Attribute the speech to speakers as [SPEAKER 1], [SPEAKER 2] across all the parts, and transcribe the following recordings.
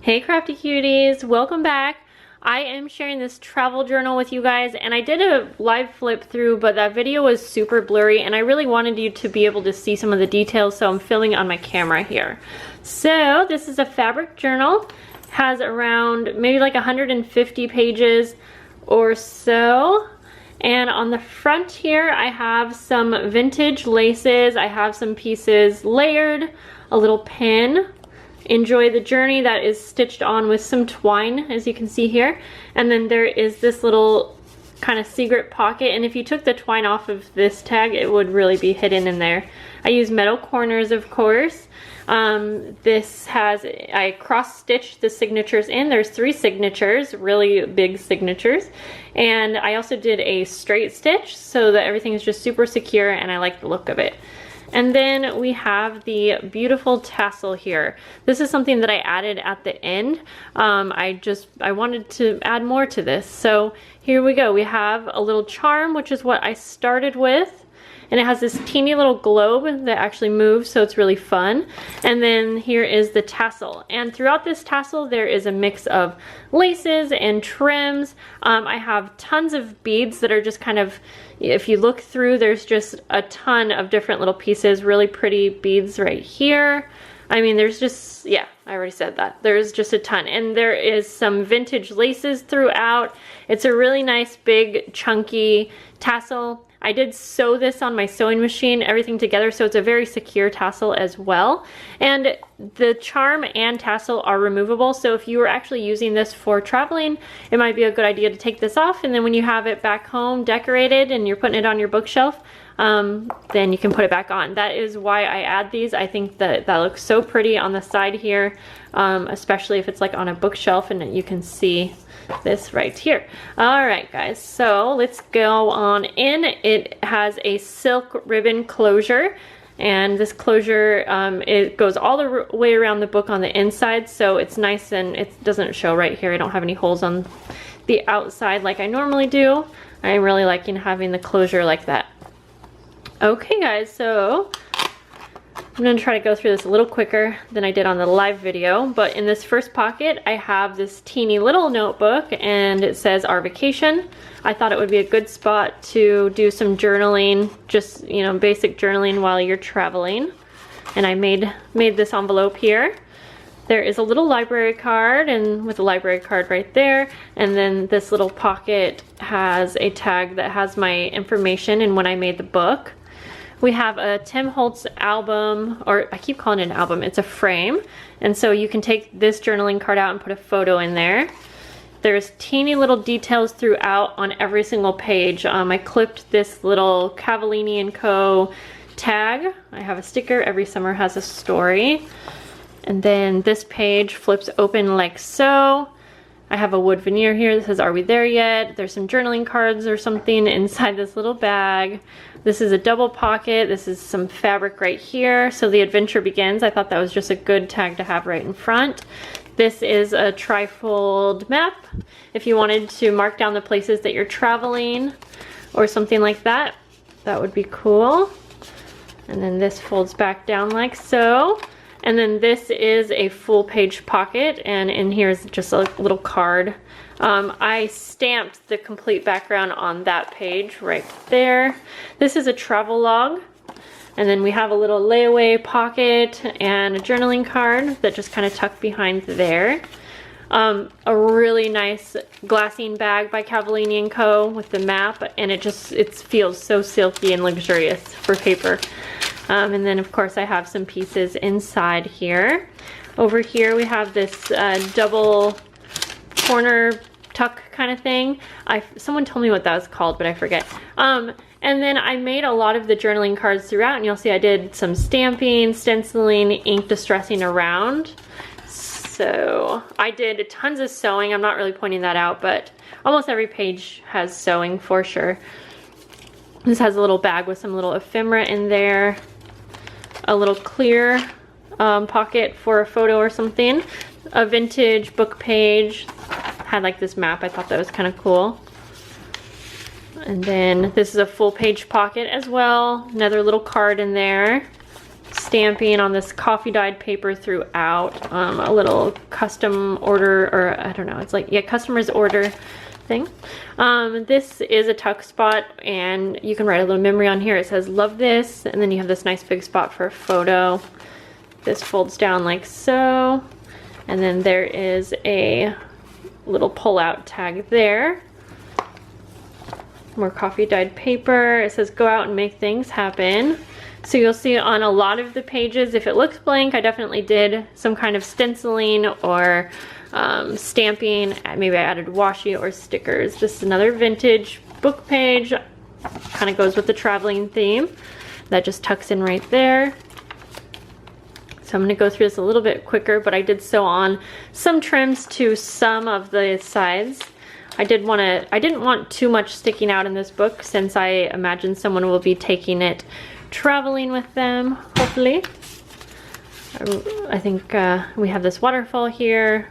[SPEAKER 1] Hey crafty cuties, welcome back. I am sharing this travel journal with you guys, and I did a live flip through, but that video was super blurry and I really wanted you to be able to see some of the details, so I'm filming on my camera here. So this is a fabric journal, has around maybe like 150 pages or so. And on the front here I have some vintage laces, I have some pieces layered, a little pin. Enjoy the journey, that is stitched on with some twine, as you can see here. And then there is this little kind of secret pocket, and if you took the twine off of this tag, it would really be hidden in there. I use metal corners, of course. I cross-stitched the signatures in. There's 3 signatures, really big signatures. And I also did a straight stitch so that everything is just super secure, and I like the look of it. And then we have the beautiful tassel here. This is something that I added at the end. I wanted to add more to this. So here we go. We have a little charm, which is what I started with. And it has this teeny little globe that actually moves, so it's really fun. And then here is the tassel. And throughout this tassel, there is a mix of laces and trims. I have tons of beads that are just kind of, if you look through, there's just a ton of different little pieces, really pretty beads right here. I mean, there's just, yeah, I already said that. There's just a ton. And there is some vintage laces throughout. It's a really nice, big, chunky tassel. I did sew this on my sewing machine, everything together, so it's a very secure tassel as well. And the charm and tassel are removable, so if you were actually using this for traveling, it might be a good idea to take this off, and then when you have it back home decorated and you're putting it on your bookshelf, then you can put it back on. That is why I add these. I think that looks so pretty on the side here, especially if it's like on a bookshelf and you can see this right here. Alright guys, so let's go on in. It has a silk ribbon closure, and this closure, it goes all the way around the book on the inside, so it's nice and it doesn't show right here. I don't have any holes on the outside like I normally do. I'm really liking having the closure like that. Okay guys, so I'm going to try to go through this a little quicker than I did on the live video, but in this first pocket I have this teeny little notebook, and it says Our Vacation. I thought it would be a good spot to do some journaling, just, you know, basic journaling while you're traveling. And I made this envelope here. There is a little library card, and with a library card right there, and then this little pocket has a tag that has my information and when I made the book. We have a Tim Holtz album, or I keep calling it an album, it's a frame. And so you can take this journaling card out and put a photo in there. There's teeny little details throughout on every single page. I clipped this little Cavallini & Co. tag. I have a sticker, Every Summer Has a Story. And then this page flips open like so. I have a wood veneer here that says, Are We There Yet? There's some journaling cards or something inside this little bag. This is a double pocket. This is some fabric right here. So the adventure begins. I thought that was just a good tag to have right in front. This is a trifold map. If you wanted to mark down the places that you're traveling or something like that, that would be cool. And then this folds back down like so. And then this is a full page pocket, and in here is just a little card. I stamped the complete background on that page right there. This is a travel log. And then we have a little layaway pocket and a journaling card that just kind of tucked behind there. A really nice glassine bag by Cavallini & Co. with the map, and it feels so silky and luxurious for paper. And then of course I have some pieces inside here. Over here we have this double corner tuck kind of thing. Someone told me what that was called, but I forget. And then I made a lot of the journaling cards throughout, and you'll see I did some stamping, stenciling, ink distressing around. So I did tons of sewing. I'm not really pointing that out, but almost every page has sewing for sure. This has a little bag with some little ephemera in there. A little clear pocket for a photo or something. A vintage book page. Had like this map. I thought that was kind of cool. And then this is a full page pocket as well. Another little card in there. stamping on this coffee dyed paper throughout, a little custom order, or I don't know, it's like, yeah, customer's order thing. This is a tuck spot, and you can write a little memory on here. It says love this, and then you have this nice big spot for a photo. This folds down like so, and then there is a little pull-out tag there. More coffee dyed paper. It says go out and make things happen. So you'll see on a lot of the pages, if it looks blank, I definitely did some kind of stenciling or stamping. Maybe I added washi or stickers. This is another vintage book page. Kind of goes with the traveling theme. That just tucks in right there. So I'm going to go through this a little bit quicker, but I did sew on some trims to some of the sides. I didn't want too much sticking out in this book, since I imagine someone will be taking it traveling with them, hopefully. I think we have this waterfall here.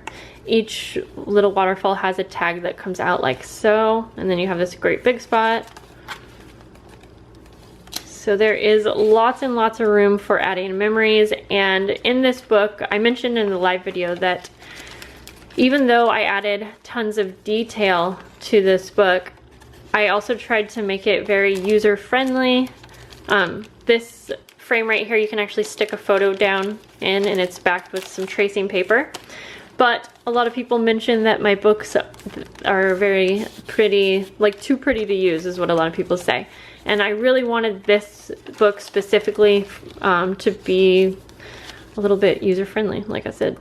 [SPEAKER 1] Each little waterfall has a tag that comes out like so, and then you have this great big spot. So there is lots and lots of room for adding memories. And in this book, I mentioned in the live video that even though I added tons of detail to this book, I also tried to make it very user-friendly. This frame right here, you can actually stick a photo down in, and it's backed with some tracing paper. But a lot of people mention that my books are very pretty, like too pretty to use is what a lot of people say. And I really wanted this book specifically to be a little bit user-friendly, like I said.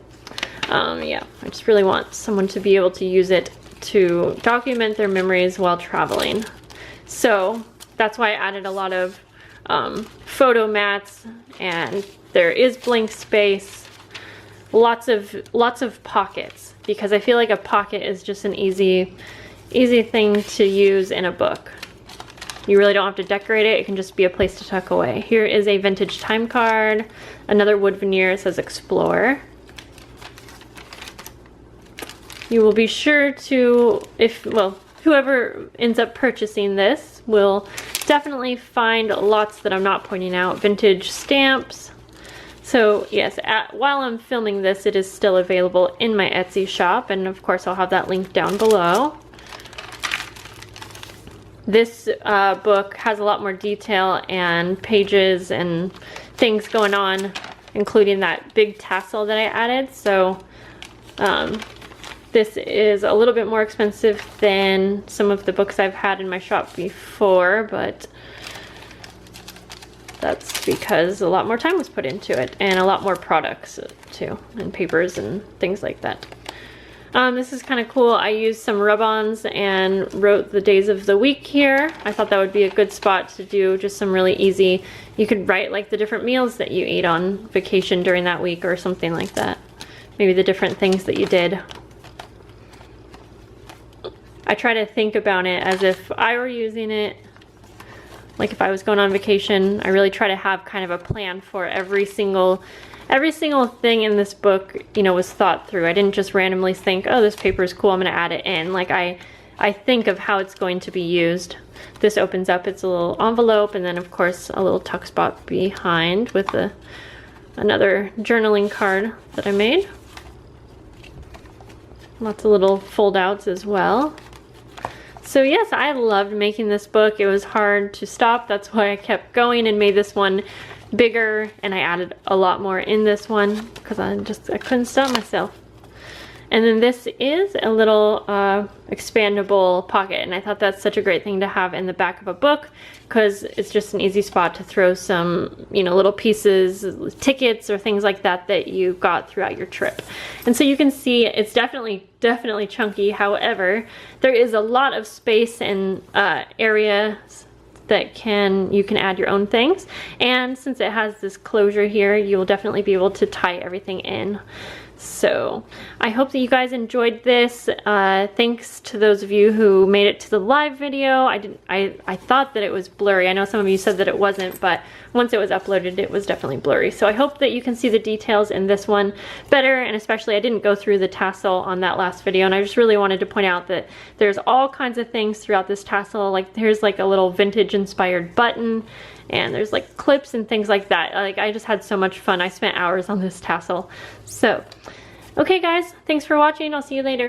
[SPEAKER 1] Yeah, I just really want someone to be able to use it to document their memories while traveling. So that's why I added a lot of photo mats, and there is blank space, lots of pockets, because I feel like a pocket is just an easy thing to use in a book. You really don't have to decorate it. It can just be a place to tuck away. Here is a vintage time card, another wood veneer. It says Explore. You will be sure to, whoever ends up purchasing this will definitely find lots that I'm not pointing out. Vintage stamps. So yes, while I'm filming this, it is still available in my Etsy shop, and of course I'll have that link down below. This book has a lot more detail and pages and things going on, including that big tassel that I added. So this is a little bit more expensive than some of the books I've had in my shop before, but that's because a lot more time was put into it, and a lot more products too, and papers and things like that. This is kind of cool. I used some rub-ons and wrote the days of the week here. I thought that would be a good spot to do just some really easy, you could write like the different meals that you ate on vacation during that week or something like that. Maybe the different things that you did. I try to think about it as if I were using it, like if I was going on vacation. I really try to have kind of a plan for every single thing in this book, you know, was thought through. I didn't just randomly think, oh, this paper is cool, I'm gonna add it in. Like I think of how it's going to be used. This opens up, it's a little envelope, and then of course a little tuck spot behind with another journaling card that I made. Lots of little fold outs as well. So yes, I loved making this book. It was hard to stop. That's why I kept going and made this one bigger, and I added a lot more in this one because I couldn't stop myself. And then this is a little expandable pocket, and I thought that's such a great thing to have in the back of a book because it's just an easy spot to throw some, you know, little pieces, tickets or things like that that you got throughout your trip. And so you can see it's definitely chunky. However, there is a lot of space and areas that you can add your own things, and since it has this closure here, you will definitely be able to tie everything in. So I hope that you guys enjoyed this. Thanks to those of you who made it to the live video. I thought that it was blurry. I know some of you said that it wasn't, but once it was uploaded, it was definitely blurry. So I hope that you can see the details in this one better, and especially I didn't go through the tassel on that last video, and I just really wanted to point out that there's all kinds of things throughout this tassel. Like here's like a little vintage inspired button, and there's like clips and things like that. Like, I just had so much fun. I spent hours on this tassel. So, okay guys, thanks for watching. I'll see you later.